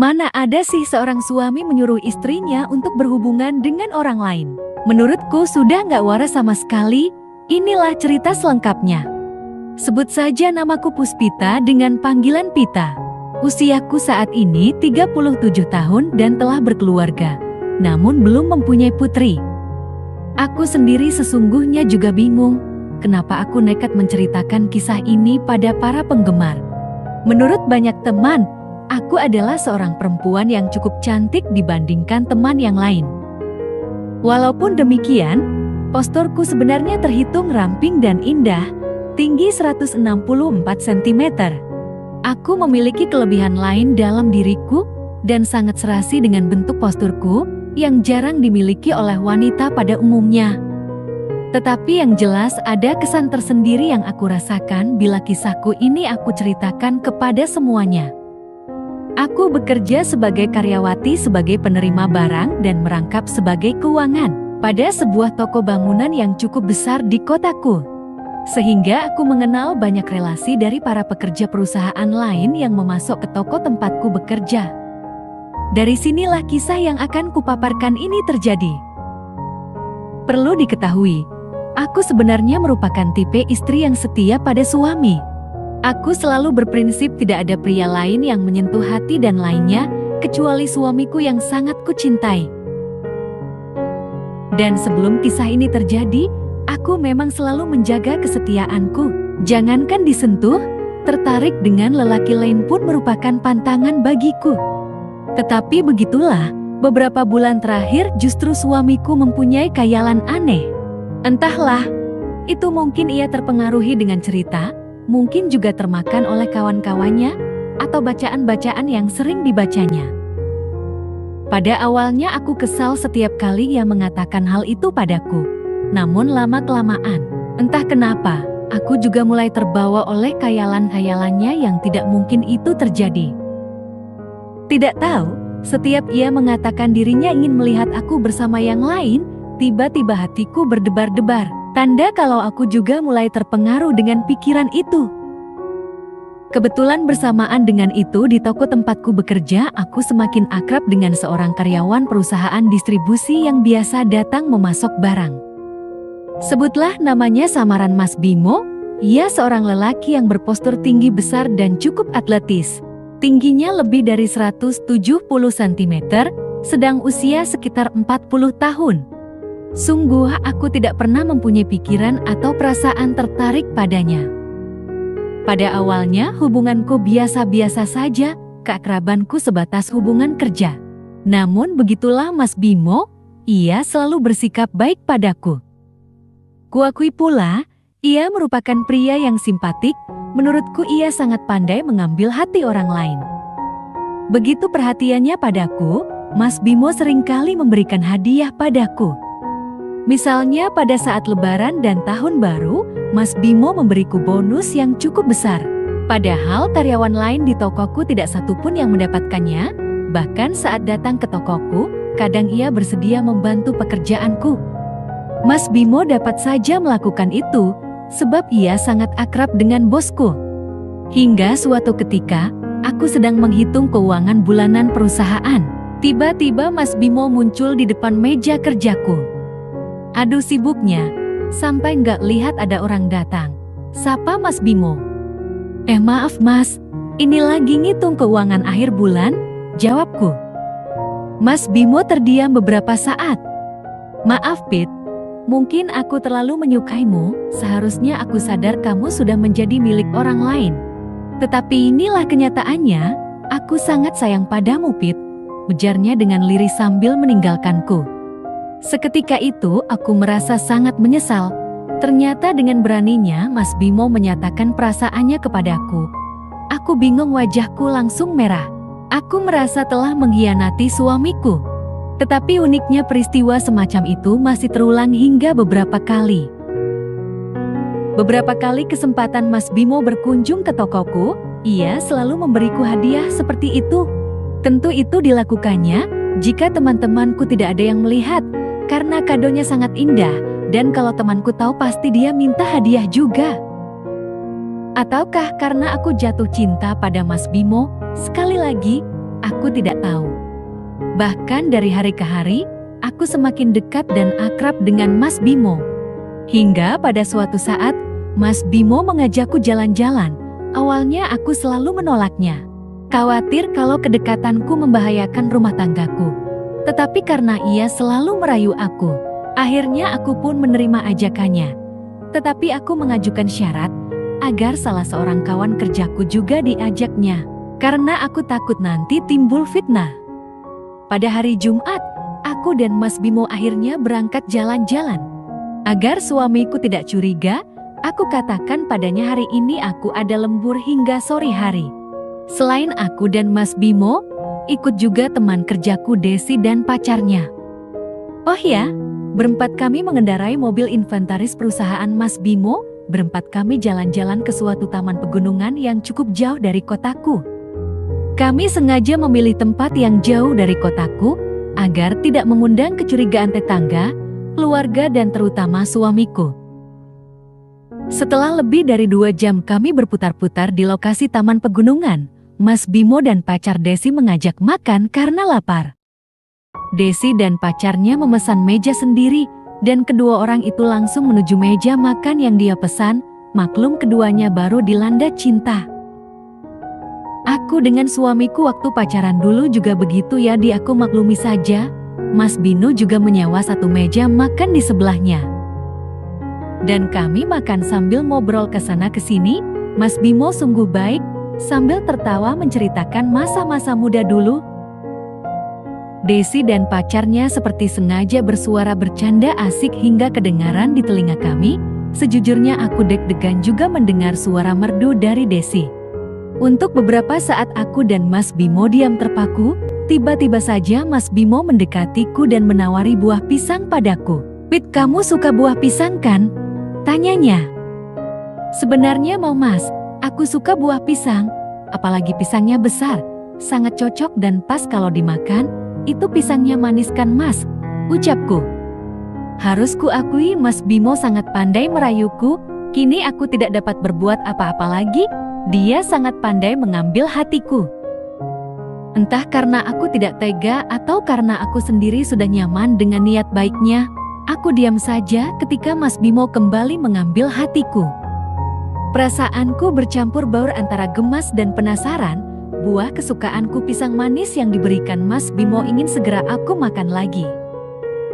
Mana ada sih seorang suami menyuruh istrinya untuk berhubungan dengan orang lain? Menurutku sudah nggak waras sama sekali. Inilah cerita selengkapnya. Sebut saja namaku Puspita dengan panggilan Pita. Usiaku saat ini 37 tahun dan telah berkeluarga, namun belum mempunyai putri. Aku sendiri sesungguhnya juga bingung, kenapa aku nekat menceritakan kisah ini pada para penggemar. Menurut banyak teman, aku adalah seorang perempuan yang cukup cantik dibandingkan teman yang lain. Walaupun demikian, posturku sebenarnya terhitung ramping dan indah, tinggi 164 cm. Aku memiliki kelebihan lain dalam diriku dan sangat serasi dengan bentuk posturku yang jarang dimiliki oleh wanita pada umumnya. Tetapi yang jelas ada kesan tersendiri yang aku rasakan bila kisahku ini aku ceritakan kepada semuanya. Aku bekerja sebagai karyawati sebagai penerima barang dan merangkap sebagai keuangan pada sebuah toko bangunan yang cukup besar di kotaku. Sehingga aku mengenal banyak relasi dari para pekerja perusahaan lain yang memasok ke toko tempatku bekerja. Dari sinilah kisah yang akan kupaparkan ini terjadi. Perlu diketahui, aku sebenarnya merupakan tipe istri yang setia pada suami. Aku selalu berprinsip tidak ada pria lain yang menyentuh hati dan lainnya, kecuali suamiku yang sangat kucintai. Dan sebelum kisah ini terjadi, aku memang selalu menjaga kesetiaanku. Jangankan disentuh, tertarik dengan lelaki lain pun merupakan pantangan bagiku. Tetapi begitulah, beberapa bulan terakhir justru suamiku mempunyai khayalan aneh. Entahlah, itu mungkin ia terpengaruhi dengan cerita, mungkin juga termakan oleh kawan-kawannya, atau bacaan-bacaan yang sering dibacanya. Pada awalnya aku kesal setiap kali ia mengatakan hal itu padaku. Namun lama-kelamaan, entah kenapa, aku juga mulai terbawa oleh khayalan-khayalannya yang tidak mungkin itu terjadi. Tidak tahu, setiap ia mengatakan dirinya ingin melihat aku bersama yang lain, tiba-tiba hatiku berdebar-debar. Tanda kalau aku juga mulai terpengaruh dengan pikiran itu. Kebetulan bersamaan dengan itu di toko tempatku bekerja, aku semakin akrab dengan seorang karyawan perusahaan distribusi yang biasa datang memasok barang. Sebutlah namanya samaran Mas Bimo. Ia seorang lelaki yang berpostur tinggi besar dan cukup atletis. Tingginya lebih dari 170 cm, sedang usia sekitar 40 tahun. Sungguh aku tidak pernah mempunyai pikiran atau perasaan tertarik padanya. Pada awalnya hubunganku biasa-biasa saja, keakrabanku sebatas hubungan kerja. Namun begitulah Mas Bimo, ia selalu bersikap baik padaku. Kuakui pula, ia merupakan pria yang simpatik, menurutku ia sangat pandai mengambil hati orang lain. Begitu perhatiannya padaku, Mas Bimo seringkali memberikan hadiah padaku. Misalnya pada saat Lebaran dan Tahun Baru, Mas Bimo memberiku bonus yang cukup besar. Padahal karyawan lain di tokoku tidak satupun yang mendapatkannya, bahkan saat datang ke tokoku, kadang ia bersedia membantu pekerjaanku. Mas Bimo dapat saja melakukan itu, sebab ia sangat akrab dengan bosku. Hingga suatu ketika, aku sedang menghitung keuangan bulanan perusahaan. Tiba-tiba Mas Bimo muncul di depan meja kerjaku. Aduh sibuknya, sampai nggak lihat ada orang datang. Sapa Mas Bimo. Maaf Mas, ini lagi ngitung keuangan akhir bulan, jawabku. Mas Bimo terdiam beberapa saat. Maaf Pit, mungkin aku terlalu menyukaimu, seharusnya aku sadar kamu sudah menjadi milik orang lain. Tetapi inilah kenyataannya, aku sangat sayang padamu Pit, ujarnya dengan lirih sambil meninggalkanku. Seketika itu aku merasa sangat menyesal. Ternyata dengan beraninya Mas Bimo menyatakan perasaannya kepadaku. Aku bingung, wajahku langsung merah. Aku merasa telah mengkhianati suamiku. Tetapi uniknya peristiwa semacam itu masih terulang hingga beberapa kali. Beberapa kali kesempatan Mas Bimo berkunjung ke tokoku, ia selalu memberiku hadiah seperti itu. Tentu itu dilakukannya jika teman-temanku tidak ada yang melihat, karena kadonya sangat indah, dan kalau temanku tahu pasti dia minta hadiah juga. Ataukah karena aku jatuh cinta pada Mas Bimo? Sekali lagi, Aku tidak tahu. Bahkan dari hari ke hari, aku semakin dekat dan akrab dengan Mas Bimo. Hingga pada suatu saat, Mas Bimo mengajakku jalan-jalan. Awalnya aku selalu menolaknya. Khawatir kalau kedekatanku membahayakan rumah tanggaku. Tetapi karena ia selalu merayu aku, akhirnya aku pun menerima ajakannya. Tetapi aku mengajukan syarat agar salah seorang kawan kerjaku juga diajaknya. Karena aku takut nanti timbul fitnah. Pada hari Jumat, aku dan Mas Bimo akhirnya berangkat jalan-jalan. Agar suamiku tidak curiga, aku katakan padanya hari ini aku ada lembur hingga sore hari. Selain aku dan Mas Bimo, ikut juga teman kerjaku Desi dan pacarnya. Oh ya, berempat kami mengendarai mobil inventaris perusahaan Mas Bimo. Berempat kami jalan-jalan ke suatu taman pegunungan yang cukup jauh dari kotaku. Kami sengaja memilih tempat yang jauh dari kotaku agar tidak mengundang kecurigaan tetangga, keluarga dan terutama suamiku. Setelah lebih dari 2 jam kami berputar-putar di lokasi taman pegunungan, Mas Bimo dan pacar Desi mengajak makan karena lapar. Desi dan pacarnya memesan meja sendiri dan kedua orang itu langsung menuju meja makan yang dia pesan. Maklum keduanya baru dilanda cinta. Aku dengan suamiku waktu pacaran dulu juga begitu ya, aku maklumi saja. Mas Bino juga menyewa satu meja makan di sebelahnya. Dan kami makan sambil ngobrol ke sana ke sini. Mas Bimo sungguh baik, sambil tertawa menceritakan masa-masa muda dulu. Desi dan pacarnya seperti sengaja bersuara bercanda asik hingga kedengaran di telinga kami. Sejujurnya aku deg-degan juga mendengar suara merdu dari Desi. Untuk beberapa saat aku dan Mas Bimo diam terpaku. Tiba-tiba saja Mas Bimo mendekatiku dan menawari buah pisang padaku. "Pit, kamu suka buah pisang kan?" tanyanya. "Sebenarnya mau Mas, aku suka buah pisang, apalagi pisangnya besar, sangat cocok dan pas kalau dimakan, itu pisangnya manis kan Mas," ucapku. Harus kuakui Mas Bimo sangat pandai merayuku, kini aku tidak dapat berbuat apa-apa lagi, dia sangat pandai mengambil hatiku. Entah karena aku tidak tega atau karena aku sendiri sudah nyaman dengan niat baiknya, aku diam saja ketika Mas Bimo kembali mengambil hatiku. Perasaanku bercampur baur antara gemas dan penasaran. Buah kesukaanku pisang manis yang diberikan Mas Bimo ingin segera aku makan lagi.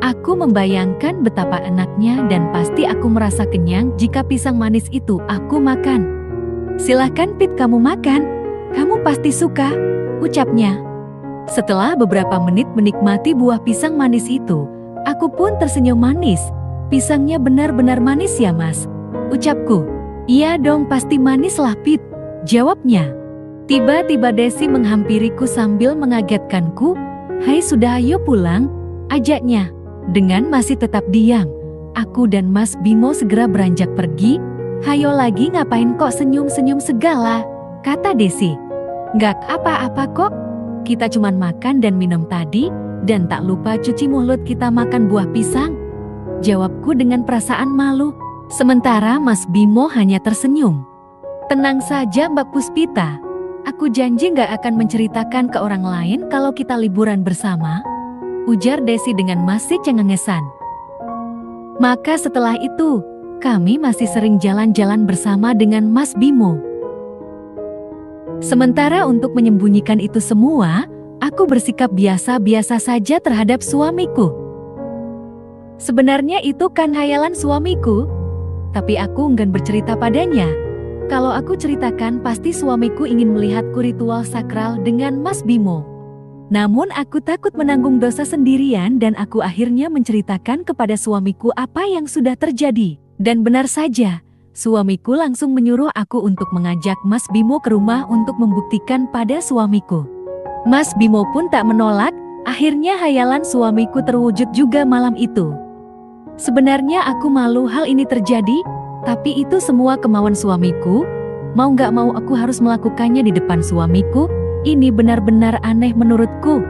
Aku membayangkan betapa enaknya dan pasti aku merasa kenyang jika pisang manis itu aku makan. "Silahkan Pit, kamu makan, kamu pasti suka," ucapnya. Setelah beberapa menit menikmati buah pisang manis itu, aku pun tersenyum manis. "Pisangnya benar-benar manis ya Mas," ucapku. "Iya dong, pasti manis lah Pit," jawabnya. Tiba-tiba Desi menghampiriku sambil mengagetkanku. "Hai sudah, ayo pulang," ajaknya. Dengan masih tetap diam, aku dan Mas Bimo segera beranjak pergi. "Hayo lagi, ngapain kok senyum-senyum segala?" kata Desi. "Nggak apa-apa kok, kita cuman makan dan minum tadi, dan tak lupa cuci mulut kita makan buah pisang," jawabku dengan perasaan malu. Sementara Mas Bimo hanya tersenyum. "Tenang saja Mbak Puspita, aku janji nggak akan menceritakan ke orang lain kalau kita liburan bersama," ujar Desi dengan masih cengengesan. Maka setelah itu, kami masih sering jalan-jalan bersama dengan Mas Bimo. Sementara untuk menyembunyikan itu semua, aku bersikap biasa-biasa saja terhadap suamiku. Sebenarnya itu kan hayalan suamiku, tapi aku enggan bercerita padanya. Kalau aku ceritakan pasti suamiku ingin melihatku ritual sakral dengan Mas Bimo. Namun aku takut menanggung dosa sendirian dan aku akhirnya menceritakan kepada suamiku apa yang sudah terjadi. Dan benar saja, suamiku langsung menyuruh aku untuk mengajak Mas Bimo ke rumah untuk membuktikan pada suamiku. Mas Bimo pun tak menolak, akhirnya hayalan suamiku terwujud juga malam itu. Sebenarnya aku malu hal ini terjadi, tapi itu semua kemauan suamiku. Mau gak mau aku harus melakukannya di depan suamiku. Ini benar-benar aneh menurutku.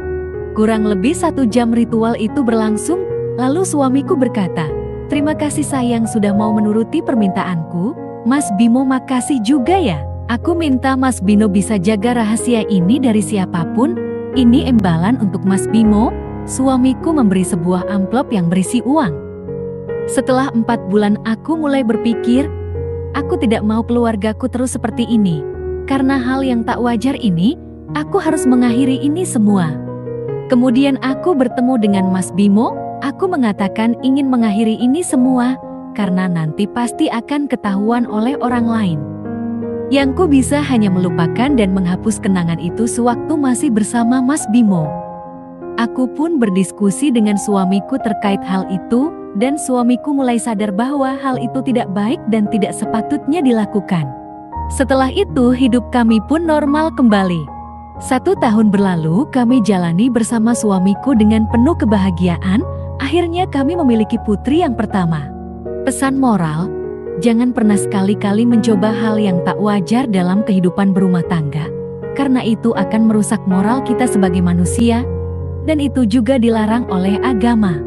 Kurang lebih 1 jam ritual itu berlangsung, lalu suamiku berkata, "Terima kasih sayang sudah mau menuruti permintaanku. Mas Bimo makasih juga ya. Aku minta Mas Bino bisa jaga rahasia ini dari siapapun, Ini imbalan untuk Mas Bimo. Suamiku memberi sebuah amplop yang berisi uang. Setelah 4 bulan aku mulai berpikir, aku tidak mau keluargaku terus seperti ini. Karena hal yang tak wajar ini, aku harus mengakhiri ini semua. Kemudian aku bertemu dengan Mas Bimo. Aku mengatakan ingin mengakhiri ini semua, karena nanti pasti akan ketahuan oleh orang lain. Yang ku bisa hanya melupakan dan menghapus kenangan itu sewaktu masih bersama Mas Bimo. Aku pun berdiskusi dengan suamiku terkait hal itu, dan suamiku mulai sadar bahwa hal itu tidak baik dan tidak sepatutnya dilakukan. Setelah itu hidup kami pun normal kembali. 1 tahun berlalu kami jalani bersama suamiku dengan penuh kebahagiaan. Akhirnya kami memiliki putri yang pertama. Pesan moral, jangan pernah sekali-kali mencoba hal yang tak wajar dalam kehidupan berumah tangga, karena itu akan merusak moral kita sebagai manusia, dan itu juga dilarang oleh agama.